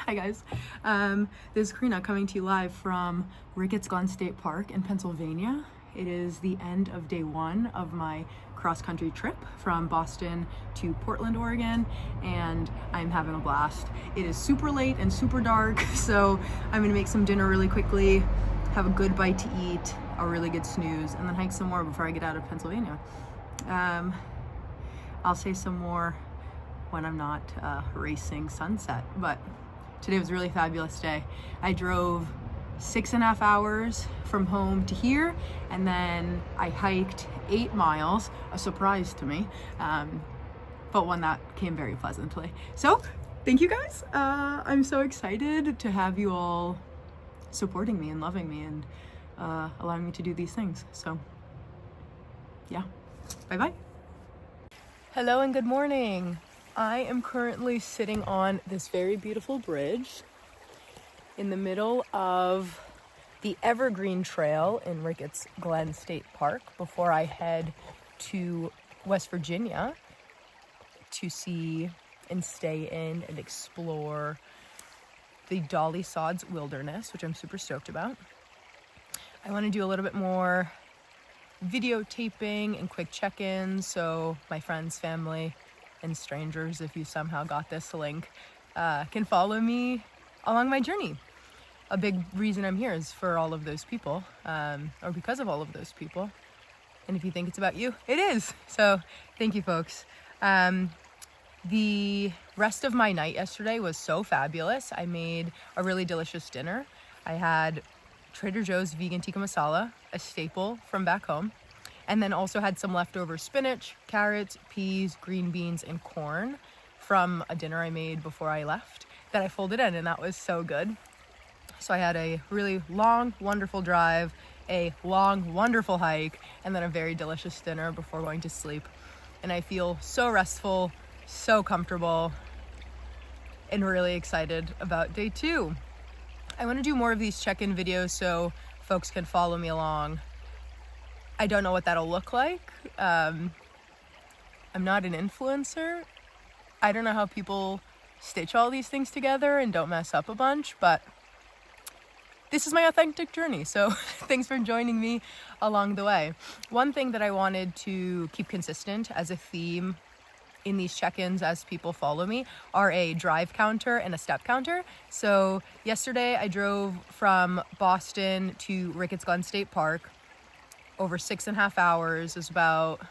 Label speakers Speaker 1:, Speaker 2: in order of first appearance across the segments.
Speaker 1: Hi guys, this is Karina coming to you live from Ricketts Glen State Park in Pennsylvania. It is the end of day one of my cross-country trip from Boston to Portland, Oregon, and I'm having a blast. It is super late and super dark, so I'm gonna make some dinner really quickly, have a good bite to eat, a really good snooze, and then hike some more before I get out of Pennsylvania. I'll say some more when I'm not racing sunset, but today was a really fabulous day. I drove 6.5 hours from home to here, and then I hiked 8 miles, a surprise to me, but one that came very pleasantly. So thank you guys. I'm so excited to have you all supporting me and loving me and allowing me to do these things. So yeah, bye-bye. Hello and good morning. I am currently sitting on this very beautiful bridge in the middle of the Evergreen Trail in Ricketts Glen State Park before I head to West Virginia to see and stay in and explore the Dolly Sods Wilderness, which I'm super stoked about. I want to do a little bit more videotaping and quick check-ins so my friends, family, and strangers, if you somehow got this link, can follow me along my journey. A big reason I'm here is for all of those people, or because of all of those people. And if you think it's about you, it is. So thank you, folks. The rest of my night yesterday was so fabulous. I made a really delicious dinner. I had Trader Joe's vegan tikka masala, a staple from back home, and then also had some leftover spinach, carrots, peas, green beans, and corn from a dinner I made before I left that I folded in, and that was so good. So I had a really long, wonderful drive, a long, wonderful hike, and then a very delicious dinner before going to sleep. And I feel so restful, so comfortable, and really excited about day 2. I want to do more of these check-in videos so folks can follow me along. I don't know what that'll look like. I'm not an influencer. I don't know how people stitch all these things together and don't mess up a bunch, but this is my authentic journey, so thanks for joining me along the way. One thing that I wanted to keep consistent as a theme in these check-ins as people follow me are a drive counter and a step counter. So yesterday I drove from Boston to Ricketts Glen State Park over 6.5 hours. Is about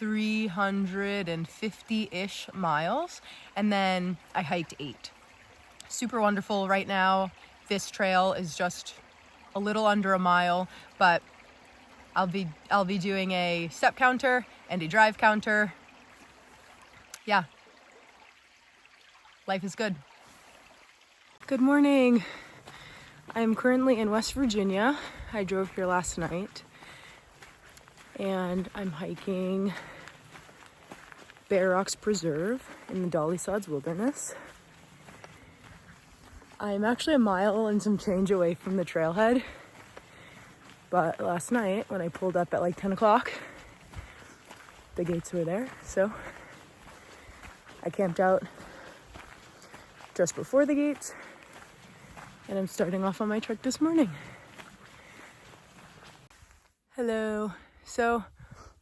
Speaker 1: 350-ish miles, and then I hiked 8. Super wonderful. Right now this trail is just a little under a mile, but I'll be doing a step counter and a drive counter. Yeah, life is good. Good morning. I'm currently in West Virginia. I drove here last night, and I'm hiking Bear Rocks Preserve in the Dolly Sods Wilderness. I'm actually a mile and some change away from the trailhead, but last night when I pulled up at like 10 o'clock, the gates were there, so I camped out just before the gates, and I'm starting off on my trek this morning. Hello. So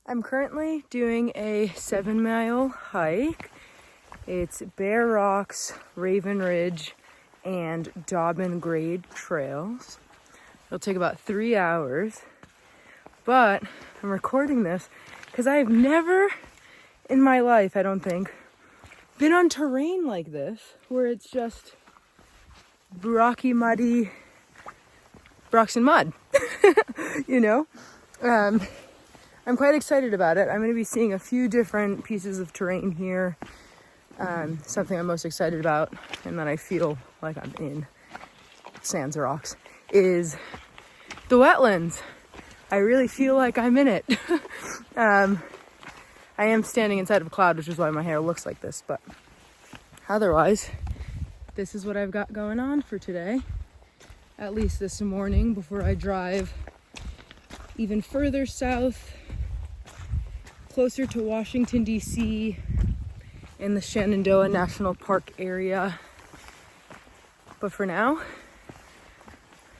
Speaker 1: I'm currently doing a 7-mile hike. It's Bear Rocks, Raven Ridge, and Dobbin Grade trails. It'll take about 3 hours, but I'm recording this because I have never in my life, I don't think, been on terrain like this where it's just rocky, muddy, rocks and mud. You know, I'm quite excited about it. I'm going to be seeing a few different pieces of terrain here. Something I'm most excited about, and that I feel like I'm in Sands Rocks, is the wetlands. I really feel like I'm in it. I am standing inside of a cloud, which is why my hair looks like this, but otherwise, this is what I've got going on for today, at least this morning, before I drive even further south, closer to Washington, D.C., in the Shenandoah National Park area, But for now,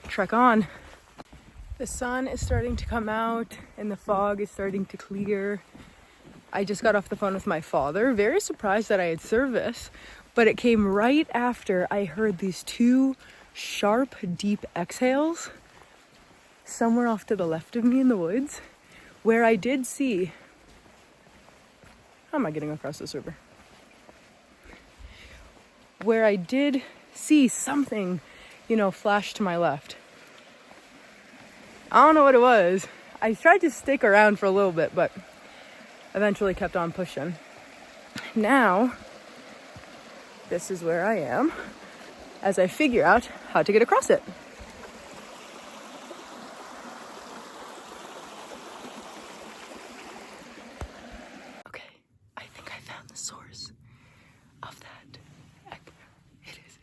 Speaker 1: trek on. The sun is starting to come out and the fog is starting to clear. I just got off the phone with my father, very surprised that I had service, but it came right after I heard these two sharp, deep exhales somewhere off to the left of me in the woods, where I did see... How am I getting across this river? Where I did see something, flash to my left. I don't know what it was. I tried to stick around for a little bit, but eventually kept on pushing. Now, this is where I am as I figure out how to get across it. Okay, I think I found the source of that. It is.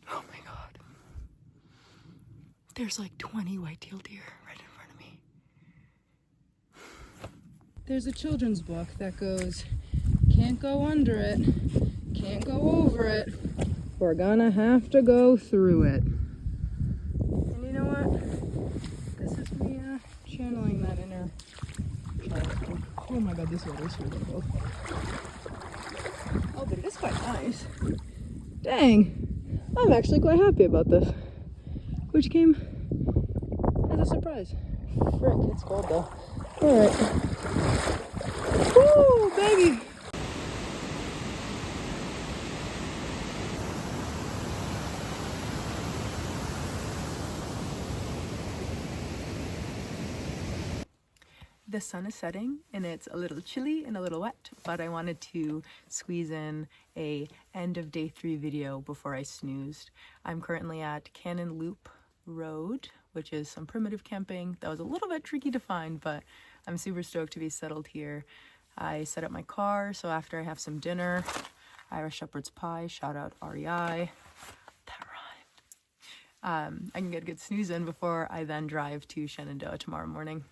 Speaker 1: Oh my God. There's like 20 white-tailed deer right in front of me. There's a children's book that goes, can't go under it, can't go over it, we're gonna have to go through it. And you know what? This is me channeling that inner child. Oh my God, this weather is really cool. Oh, but it is quite nice. Dang, I'm actually quite happy about this. Which came as a surprise. Frick, it's cold though. Alright. Woo, baby! The sun is setting and it's a little chilly and a little wet, but I wanted to squeeze in a end of day 3 video before I snoozed. I'm currently at Cannon Loop Road, which is some primitive camping. That was a little bit tricky to find, but I'm super stoked to be settled here. I set up my car, so after I have some dinner, Irish shepherd's pie, shout out REI, that rhymed. I can get a good snooze in before I then drive to Shenandoah tomorrow morning.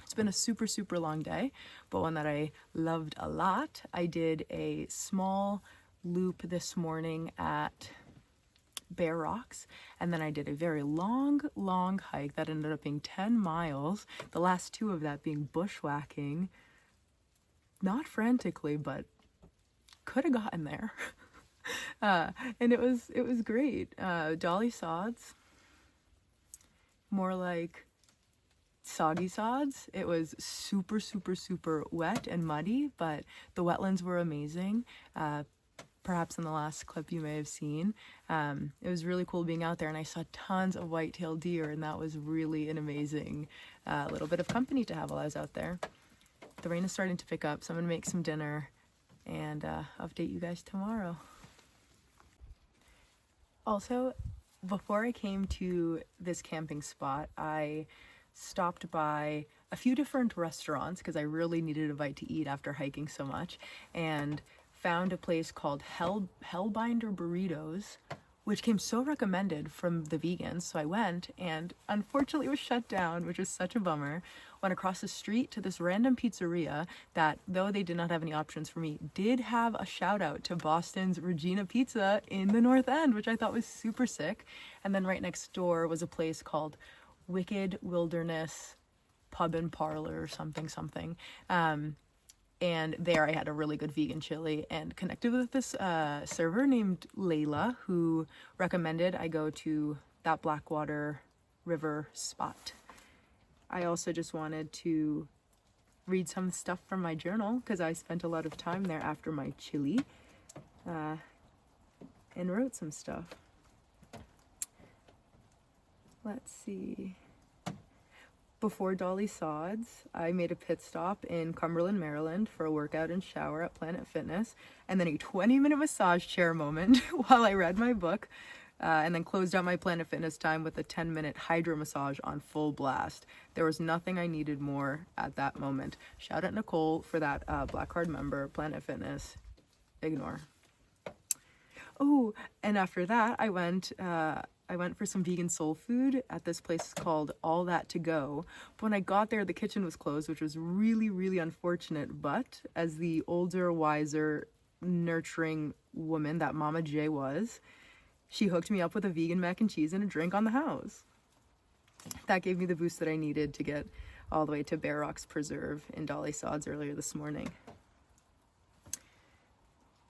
Speaker 1: It's been a super, super long day, but one that I loved a lot. I did a small loop this morning at Bear Rocks, and then I did a very long hike that ended up being 10 miles, the last 2 of that being bushwhacking, not frantically, but could have gotten there. And it was great. Dolly sods, more like soggy sods. It was super, super, super wet and muddy, but the wetlands were amazing. Perhaps in the last clip you may have seen. It was really cool being out there, and I saw tons of white-tailed deer, and that was really an amazing little bit of company to have while I was out there. The rain is starting to pick up, so I'm gonna make some dinner and update you guys tomorrow. Also, before I came to this camping spot, I stopped by a few different restaurants because I really needed a bite to eat after hiking so much, and found a place called Hellbinder Burritos, which came so recommended from the vegans. So I went, and unfortunately it was shut down, which was such a bummer. Went across the street to this random pizzeria that, though they did not have any options for me, did have a shout out to Boston's Regina Pizza in the North End, which I thought was super sick. And then right next door was a place called Wicked Wilderness Pub and Parlor or something. And there I had a really good vegan chili and connected with this server named Layla, who recommended I go to that Blackwater River spot. I also just wanted to read some stuff from my journal because I spent a lot of time there after my chili and wrote some stuff. Let's see. Before Dolly Sods, I made a pit stop in Cumberland, Maryland for a workout and shower at Planet Fitness, and then a 20-minute massage chair moment while I read my book, and then closed out my Planet Fitness time with a 10-minute hydro massage on full blast. There was nothing I needed more at that moment. Shout out Nicole for that Black Card member, Planet Fitness. Ignore. Oh, and after that, I went for some vegan soul food at this place called All That To Go. But when I got there, the kitchen was closed, which was really, really unfortunate. But as the older, wiser nurturing woman that Mama J was, she hooked me up with a vegan mac and cheese and a drink on the house. That gave me the boost that I needed to get all the way to Bear Rocks Preserve in Dolly Sods earlier this morning.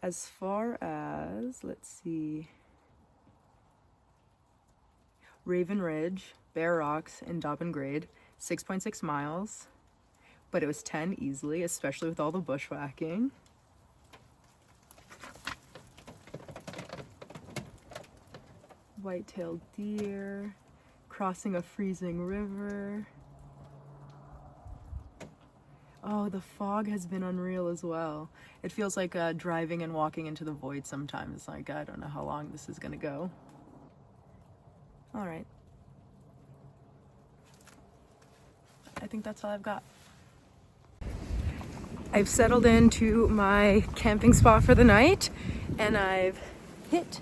Speaker 1: As far as, let's see, Raven Ridge, Bear Rocks, and Dobbin Grade, 6.6 miles, but it was 10 easily, especially with all the bushwhacking. White-tailed deer, crossing a freezing river. Oh, the fog has been unreal as well. It feels like driving and walking into the void sometimes. Like, I don't know how long this is gonna go. All right. I think that's all I've got. I've settled into my camping spot for the night, and I've hit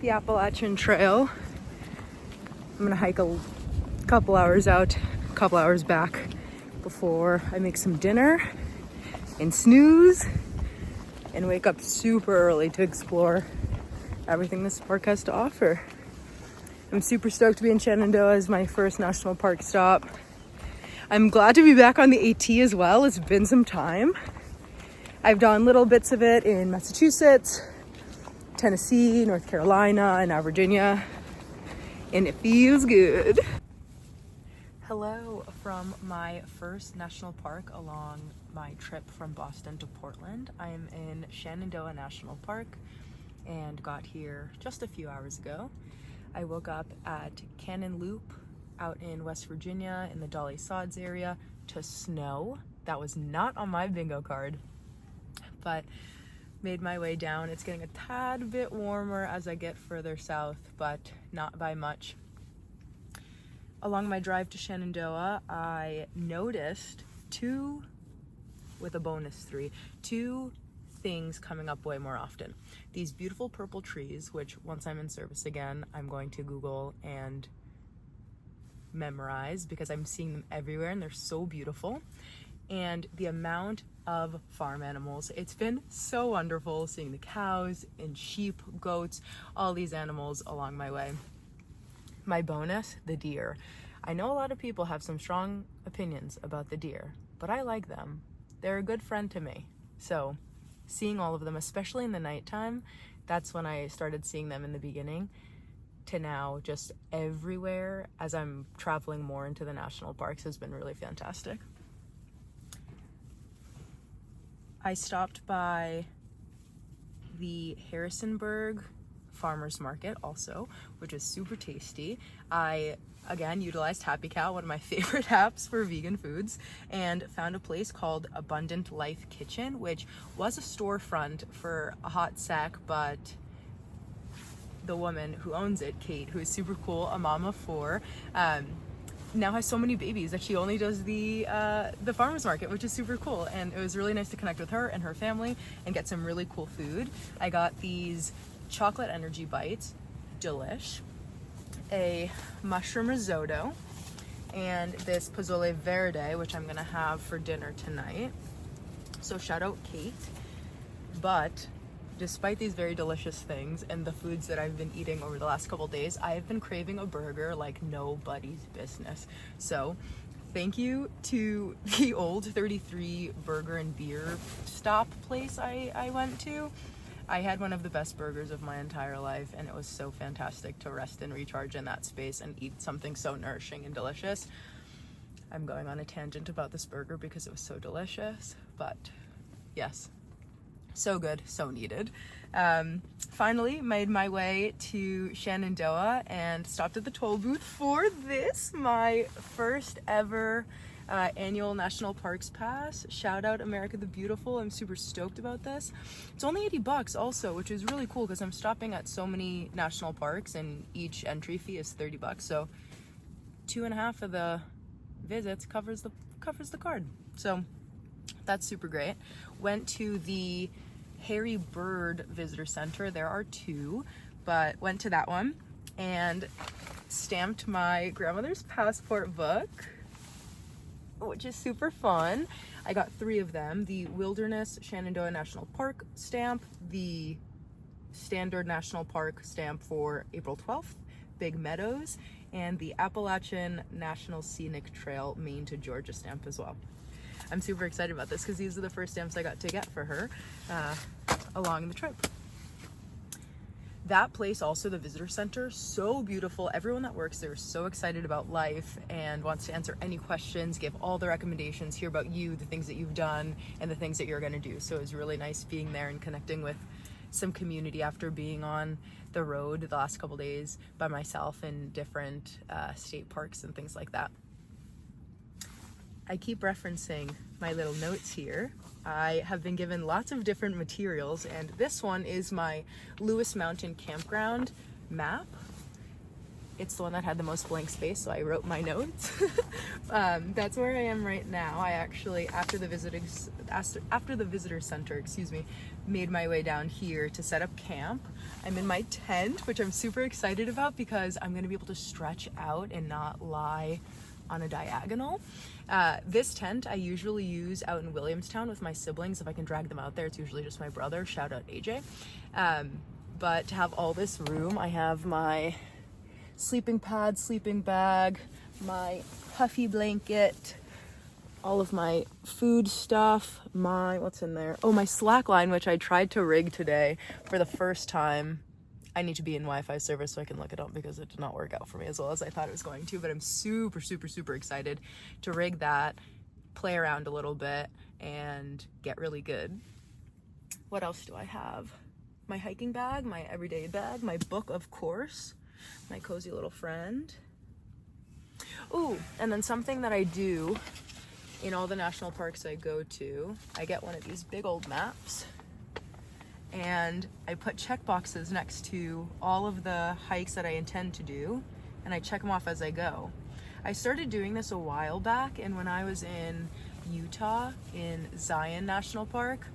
Speaker 1: the Appalachian Trail. I'm gonna hike a couple hours out, a couple hours back before I make some dinner and snooze and wake up super early to explore everything this park has to offer. I'm super stoked to be in Shenandoah as my first national park stop. I'm glad to be back on the AT as well. It's been some time. I've done little bits of it in Massachusetts, Tennessee, North Carolina, and now Virginia, and it feels good. Hello from my first national park along my trip from Boston to Portland. I am in Shenandoah National Park and got here just a few hours ago. I woke up at Cannon Loop out in West Virginia in the Dolly Sods area to snow. That was not on my bingo card, but made my way down. It's getting a tad bit warmer as I get further south, but not by much. Along my drive to Shenandoah, I noticed two things coming up way more often. These beautiful purple trees, which once I'm in service again, I'm going to Google and memorize because I'm seeing them everywhere and they're so beautiful. And the amount of farm animals. It's been so wonderful seeing the cows and sheep, goats, all these animals along my way. My bonus, the deer. I know a lot of people have some strong opinions about the deer, but I like them. They're a good friend to me. So seeing all of them, especially in the nighttime, that's when I started seeing them in the beginning, to now just everywhere as I'm traveling more into the national parks has been really fantastic. I stopped by the Harrisonburg Farmers Market also, which is super tasty. I again utilized Happy Cow, one of my favorite apps for vegan foods, and found a place called Abundant Life Kitchen, which was a storefront for a hot sec, but the woman who owns it, Kate, who is super cool, a mom of four, now has so many babies that she only does the farmers market, which is super cool. And it was really nice to connect with her and her family and get some really cool food. I got these chocolate energy bites, delish, a mushroom risotto, and this pozole verde, which I'm gonna have for dinner tonight. So shout out Kate. But despite these very delicious things and the foods that I've been eating over the last couple days, I have been craving a burger like nobody's business. So thank you to the old 33 burger and beer stop place I went to. I had one of the best burgers of my entire life, and it was so fantastic to rest and recharge in that space and eat something so nourishing and delicious. I'm going on a tangent about this burger because it was so delicious, but yes, so good, so needed. Finally made my way to Shenandoah and stopped at the toll booth for this, my first ever annual National Parks Pass. Shout out America the Beautiful. I'm super stoked about this. It's only $80 also, which is really cool because I'm stopping at so many national parks and each entry fee is $30. So 2.5 of the visits covers the card. So that's super great. Went to the Harry Bird Visitor Center. There are two, but went to that one and stamped my grandmother's passport book, which is super fun. I got 3 of them: the Wilderness Shenandoah National Park stamp, the Standard National Park stamp for April 12th, Big Meadows, and the Appalachian National Scenic Trail Maine to Georgia stamp as well. I'm super excited about this because these are the first stamps I got to get for her along the trip. That place, also the visitor center, so beautiful. Everyone that works there is so excited about life and wants to answer any questions, give all the recommendations, hear about you, the things that you've done, and the things that you're gonna do. So it was really nice being there and connecting with some community after being on the road the last couple days by myself in different state parks and things like that. I keep referencing my little notes here. I have been given lots of different materials, and this one is my Lewis Mountain Campground map. It's the one that had the most blank space, so I wrote my notes. That's where I am right now. I actually, after the visitor center, made my way down here to set up camp. I'm in my tent, which I'm super excited about because I'm gonna be able to stretch out and not lie on a diagonal. This tent I usually use out in Williamstown with my siblings. If I can drag them out there, it's usually just my brother, shout out AJ. But to have all this room, I have my sleeping pad, sleeping bag, my puffy blanket, all of my food stuff, what's in there? Oh, my slack line, which I tried to rig today for the first time. I need to be in Wi-Fi service so I can look it up because it did not work out for me as well as I thought it was going to, but I'm super, super, super excited to rig that, play around a little bit, and get really good. What else do I have? My hiking bag, my everyday bag, my book, of course, my cozy little friend. Ooh, and then something that I do in all the national parks I go to, I get one of these big old maps, and I put check boxes next to all of the hikes that I intend to do, and I check them off as I go. I started doing this a while back, and when I was in Utah in Zion National Park,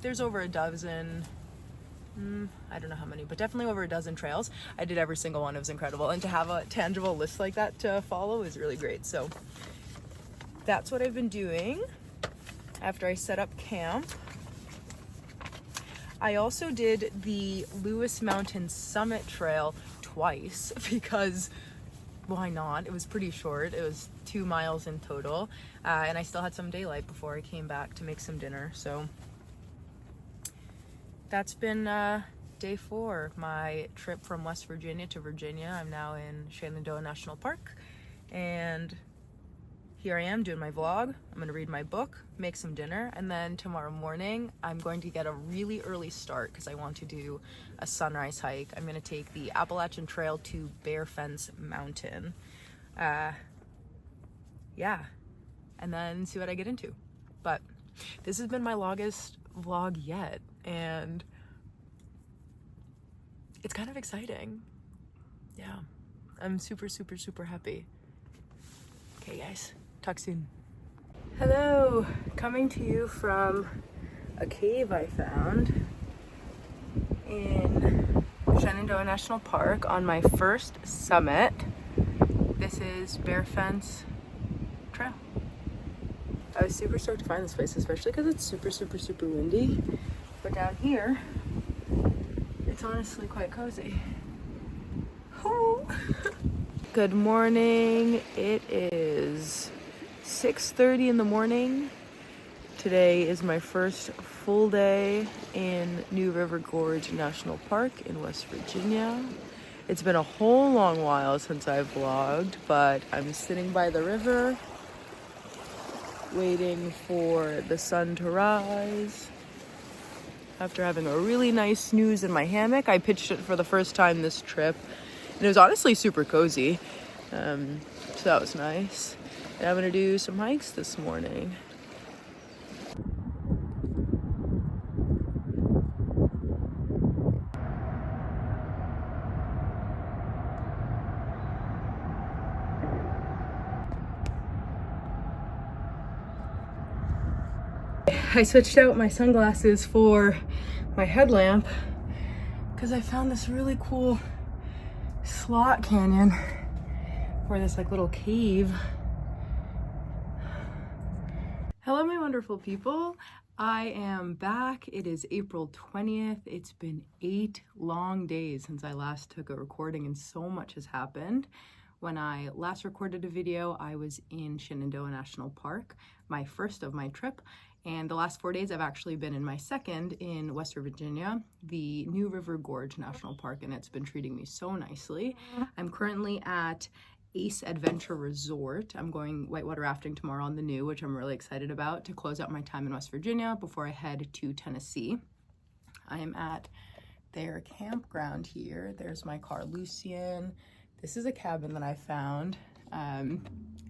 Speaker 1: there's over a dozen, I don't know how many, but definitely over a dozen trails. I did every single one. It was incredible, and to have a tangible list like that to follow is really great. So that's what I've been doing after I set up camp. I also did the Lewis Mountain Summit Trail twice because why not? It was pretty short. It was 2 miles in total, and I still had some daylight before I came back to make some dinner. So that's been day 4, my trip from West Virginia to Virginia. I'm now in Shenandoah National Park, and here I am doing my vlog. I'm gonna read my book, make some dinner, and then tomorrow morning I'm going to get a really early start because I want to do a sunrise hike. I'm gonna take the Appalachian Trail to Bear Fence Mountain. Yeah, and then see what I get into. But this has been my longest vlog yet, and it's kind of exciting. Yeah, I'm super, super, super happy. Okay guys, talk soon. Hello, coming to you from a cave I found in Shenandoah National Park on my first summit. This is Bear Fence Trail. I was super stoked to find this place, especially because it's super, super, super windy. But down here, it's honestly quite cozy. Oh. Good morning. It is 6:30 in the morning. Today is my first full day in New River Gorge National Park in West Virginia. It's been a whole long while since I've vlogged, but I'm sitting by the river waiting for the sun to rise. After having a really nice snooze in my hammock, I pitched it for the first time this trip, and it was honestly super cozy, so that was nice. And I'm gonna do some hikes this morning. I switched out my sunglasses for my headlamp because I found this really cool slot canyon or this like little cave Hello, my wonderful people. I am back. It is April 20th. It's been 8 long days since I last took a recording, and so much has happened. When I last recorded a video, I was in Shenandoah National Park, my first of my trip, and the last 4 days I've actually been in my second in West Virginia, the new River Gorge National Park, and it's been treating me so nicely. I'm currently at Ace Adventure Resort. I'm going whitewater rafting tomorrow on the new, which I'm really excited about, to close out my time in West Virginia before I head to Tennessee. I am at their campground here. There's my car, Lucian. This is a cabin that I found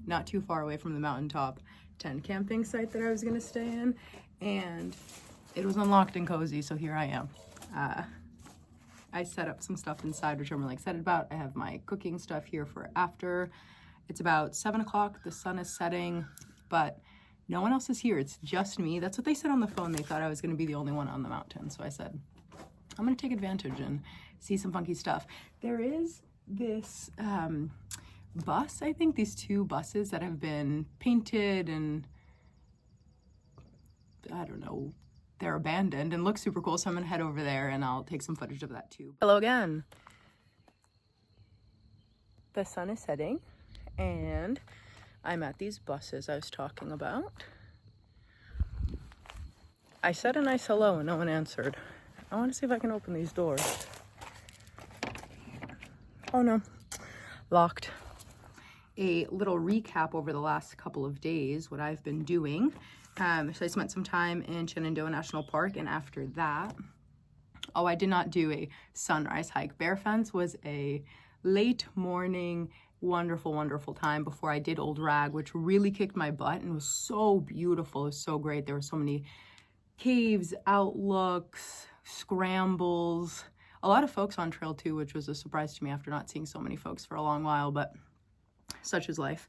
Speaker 1: not too far away from the mountaintop tent camping site that I was gonna stay in, and it was unlocked and cozy, so here I am. I set up some stuff inside, which I'm really excited about. I have my cooking stuff here for after. It's about 7 o'clock, the sun is setting, but no one else is here. It's just me. That's what they said on the phone. They thought I was gonna be the only one on the mountain. So I said, I'm gonna take advantage and see some funky stuff. There is this bus, I think, these 2 buses that have been painted and I don't know, they're abandoned and look super cool, so I'm gonna head over there and I'll take some footage of that too. Hello again. The sun is setting and I'm at these buses I was talking about. I said a nice hello and no one answered. I want to see if I can open these doors. Oh no, locked. A little recap over the last couple of days, what I've been doing. So I spent some time in Shenandoah National Park, and after that, I did not do a sunrise hike. Bear Fence was a late morning, wonderful, wonderful time before I did Old Rag, which really kicked my butt and was so beautiful. It was so great. There were so many caves, outlooks, scrambles, a lot of folks on trail too, which was a surprise to me after not seeing so many folks for a long while, but such is life.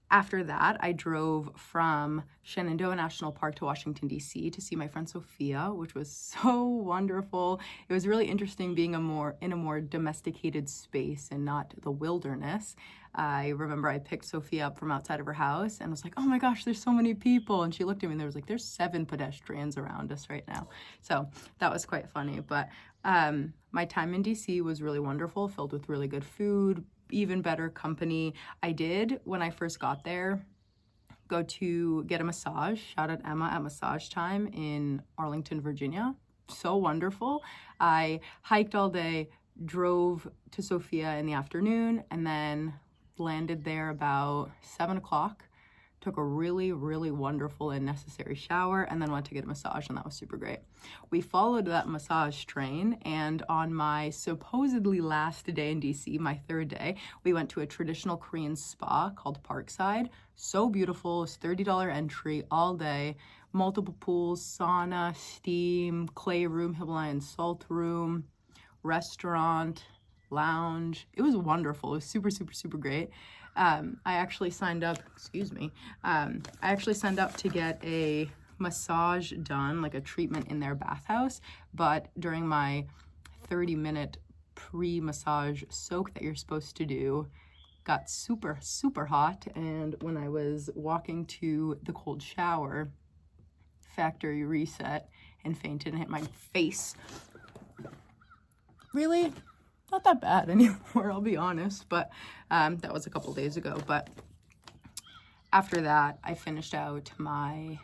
Speaker 1: After that, I drove from Shenandoah National Park to Washington, D.C. to see my friend Sophia, which was so wonderful. It was really interesting being in a more domesticated space and not the wilderness. I remember I picked Sophia up from outside of her house and was like, oh my gosh, there's so many people. And she looked at me and there was like, there's 7 pedestrians around us right now. So that was quite funny. But my time in D.C. was really wonderful, filled with really good food, even better company. I did, when I first got there, go to get a massage. Shout out Emma at Massage Time in Arlington, Virginia. So wonderful. I hiked all day, drove to Sophia in the afternoon, and then landed there about 7 o'clock. Took a really, really wonderful and necessary shower, and then went to get a massage, and that was super great. We followed that massage train, and on my supposedly last day in DC, my 3rd day, we went to a traditional Korean spa called Parkside. So beautiful. It's $30 entry all day, multiple pools, sauna, steam, clay room, Himalayan salt room, restaurant, lounge. It was wonderful. It was super, super, super great. I actually signed up, I actually signed up to get a massage done, like a treatment in their bathhouse, but during my 30-minute pre-massage soak that you're supposed to do, got super, super hot, and when I was walking to the cold shower, factory reset and fainted and hit my face. Really? Not that bad anymore, I'll be honest, but that was a couple days ago. But after that, I finished out my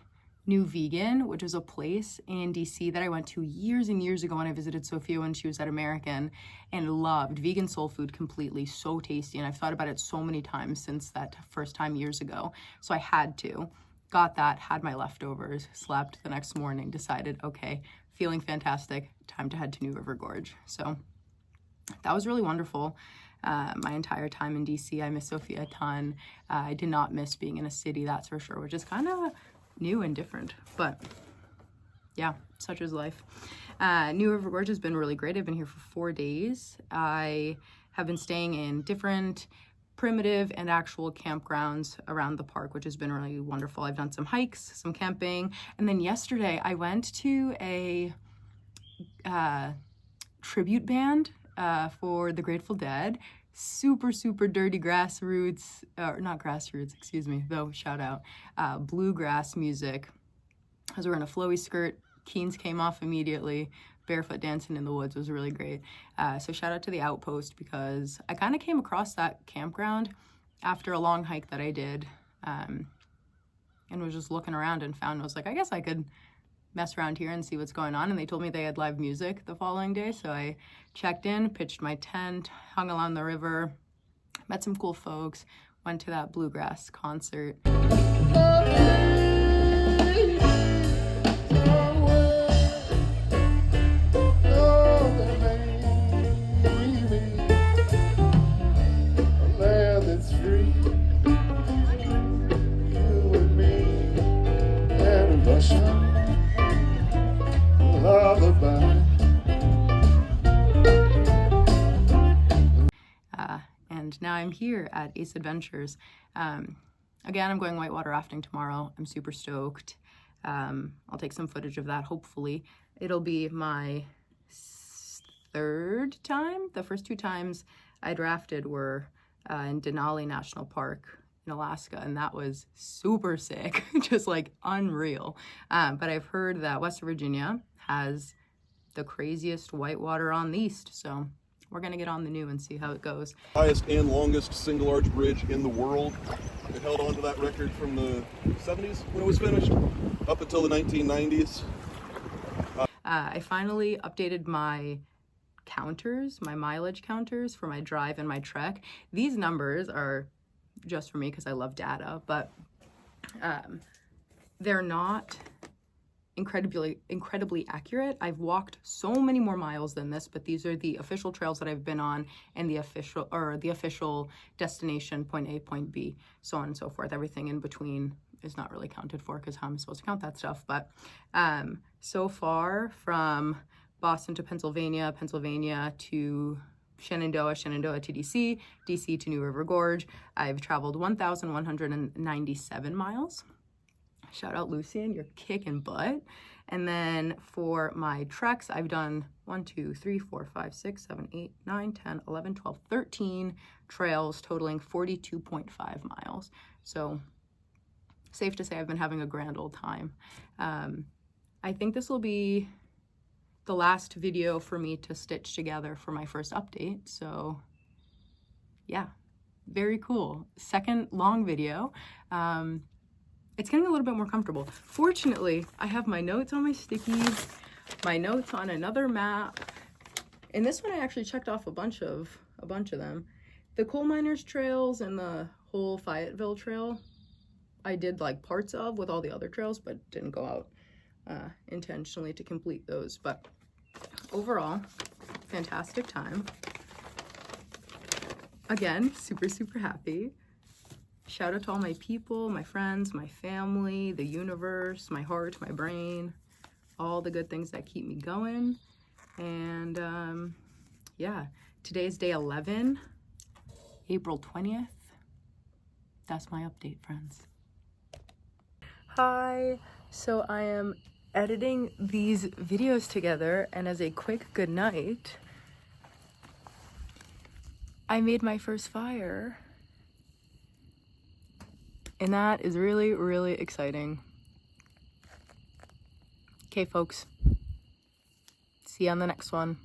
Speaker 1: new vegan, which is a place in DC that I went to years and years ago when I visited Sophia when she was at American, and loved vegan soul food completely. So tasty, and I've thought about it so many times since that first time years ago, so I had to. Got that, had my leftovers, slept the next morning, decided, okay, feeling fantastic, time to head to New River Gorge. So that was really wonderful. My entire time in DC, I miss Sophia a ton. I did not miss being in a city, that's for sure, which is kind of new and different, but yeah, such is life. New River Gorge has been really great. I've been here for 4 days. I have been staying in different primitive and actual campgrounds around the park, which has been really wonderful. I've done some hikes, some camping, and then yesterday I went to a tribute band for the Grateful Dead. super, super dirty grassroots, or not grassroots, excuse me, though, shout out, bluegrass music. I was wearing a flowy skirt, Keens came off immediately, barefoot dancing in the woods was really great. So shout out to the Outpost, because I kind of came across that campground after a long hike that I did, and was just looking around and found, I was like, I guess I could mess around here and see what's going on. And they told me they had live music the following day, so I checked in, pitched my tent, hung along the river, met some cool folks, went to that bluegrass concert. And now I'm here at Ace Adventures. Again, I'm going whitewater rafting tomorrow. I'm super stoked. I'll take some footage of that, hopefully. It'll be my third time. The first two times I'd rafted were in Denali National Park in Alaska, and that was super sick, just like unreal. But I've heard that West Virginia has the craziest whitewater on the east, so we're gonna get on the new and see how it goes.
Speaker 2: Highest and longest single arch bridge in the world. It held on to that record from the 70s when it was finished, up until the 1990s.
Speaker 1: I finally updated my counters, my mileage counters for my drive and my trek. These numbers are just for me because I love data, but they're not incredibly accurate. I've walked so many more miles than this, but these are the official trails that I've been on and the official destination, point A, point B, so on and so forth. Everything in between is not really counted for, because how am I supposed to count that stuff? But so far, from Boston to Pennsylvania, Pennsylvania to Shenandoah, Shenandoah to DC, DC to New River Gorge, I've traveled 1,197 miles. Shout out Lucian, you're kicking butt. And then for my treks, I've done 1, 2, 3, 4, 5, 6, 7, 8, 9, 10, 11, 12, 13 trails totaling 42.5 miles. So safe to say I've been having a grand old time. I think this will be the last video for me to stitch together for my first update. So yeah, very cool. Second long video. It's getting a little bit more comfortable. Fortunately, I have my notes on my stickies, my notes on another map. And this one I actually checked off a bunch of them. The coal miners trails and the whole Fayetteville trail, I did like parts of with all the other trails, but didn't go out intentionally to complete those. But overall, fantastic time. Again, super, super happy. Shout out to all my people, my friends, my family, the universe, my heart, my brain, all the good things that keep me going. And yeah, today's day 11, April 20th. That's my update, friends. Hi, so I am editing these videos together, and as a quick good night, I made my first fire. And that is really, really exciting. Okay, folks. See you on the next one.